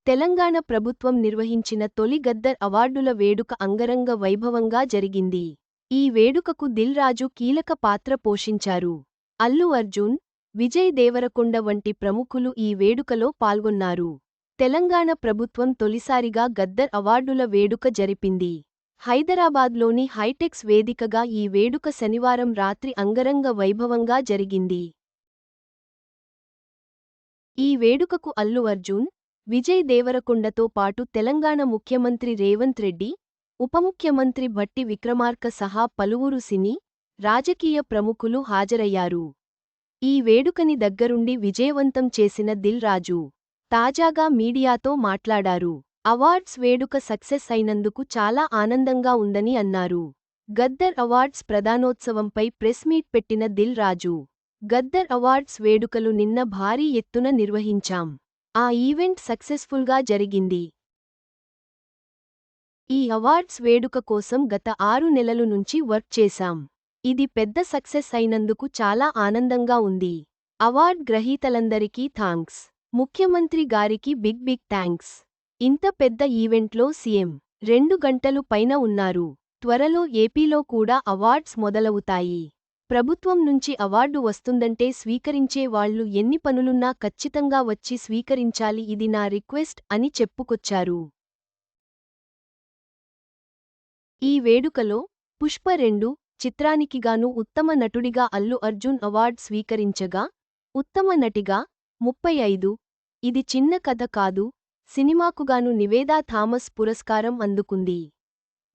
తెలంగాణ ప్రభుత్వం నిర్వహించిన తొలి గద్దర్ అవార్డుల వేడుక అంగరంగ వైభవంగా జరిగింది. ఈ వేడుకకు దిల్ రాజు కీలక పాత్ర పోషించారు. అల్లు అర్జున్, విజయ్ దేవరకొండ వంటి ప్రముఖులు ఈ వేడుకలో పాల్గొన్నారు. తెలంగాణ ప్రభుత్వం తొలిసారిగా గద్దర్ అవార్డుల వేడుక జరిపింది. హైదరాబాద్లోని హైటెక్స్ వేదికగా ఈ వేడుక శనివారం రాత్రి అంగరంగ వైభవంగా జరిగింది. ఈ వేడుకకు అల్లు అర్జున్, విజయ్ దేవరకొండతో పాటు తెలంగాణ ముఖ్యమంత్రి రేవంత్ రెడ్డి, ఉపముఖ్యమంత్రి భట్టి విక్రమార్క సహా పలువురు సినీ, రాజకీయ ప్రముఖులు హాజరయ్యారు. ఈ వేడుకని దగ్గరుండి విజయవంతం చేసిన దిల్ రాజు తాజాగా మీడియాతో మాట్లాడారు. అవార్డ్స్ వేడుక సక్సెస్ అయినందుకు చాలా ఆనందంగా ఉందని అన్నారు. గద్దర్ అవార్డ్స్ ప్రదానోత్సవంపై ప్రెస్ మీట్ పెట్టిన దిల్ రాజు, గద్దర్ అవార్డ్స్ వేడుకలు నిన్న భారీ ఎత్తున నిర్వహించాం. ఆ ఈవెంట్ సక్సెస్ఫుల్గా జరిగింది. ఈ అవార్డ్స్ వేడుక కోసం గత 6 నెలలు నుంచి వర్క్ చేశాం. ఇది పెద్ద సక్సెస్ అయినందుకు చాలా ఆనందంగా ఉంది. అవార్డ్ గ్రహీతలందరికీ థాంక్స్. ముఖ్యమంత్రి గారికి బిగ్ థాంక్స్. ఇంత పెద్ద ఈవెంట్లో సీఎం 2 గంటలు పైన ఉన్నారు. త్వరలో ఏపీలో కూడా అవార్డ్స్ మొదలవుతాయి. ప్రభుత్వం నుంచి అవార్డు వస్తుందంటే స్వీకరించే వాళ్లు ఎన్ని పనులున్నా ఖచ్చితంగా వచ్చి స్వీకరించాలి, ఇది నా రిక్వెస్ట్ అని చెప్పుకొచ్చారు. ఈ వేడుకలో పుష్ప 2 చిత్రానికిగాను ఉత్తమ నటుడిగా అల్లు అర్జున్ అవార్డ్ స్వీకరించగా, ఉత్తమ నటిగా 35 ఇది చిన్న కథ కాదు సినిమాకుగాను నివేదా థామస్ పురస్కారం అందుకుంది.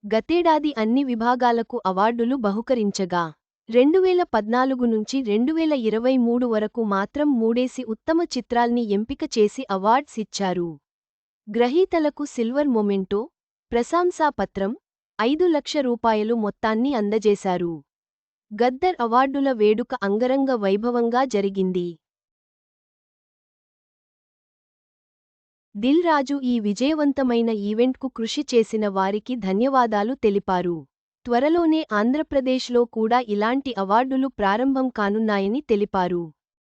గతేడాది అన్ని విభాగాలకు అవార్డులు బహుకరించగా 2014 నుంచి 2023 వరకు మాత్రం 3 ఉత్తమ చిత్రాల్ని ఎంపిక చేసి అవార్డ్స్ ఇచ్చారు. గ్రహీతలకు సిల్వర్ మొమెంటో, ప్రశంసాపత్రం, 5 లక్షల రూపాయలు మొత్తాన్ని అందజేశారు. గద్దర్ అవార్డుల వేడుక అంగరంగ వైభవంగా జరిగింది. దిల్ రాజు ఈ విజయవంతమైన ఈవెంట్కు కృషి చేసిన వారికి ధన్యవాదాలు తెలిపారు. త్వరలోనే ఆంధ్రప్రదేశ్లో కూడా ఇలాంటి అవార్డులు ప్రారంభం కానున్నాయని తెలిపారు.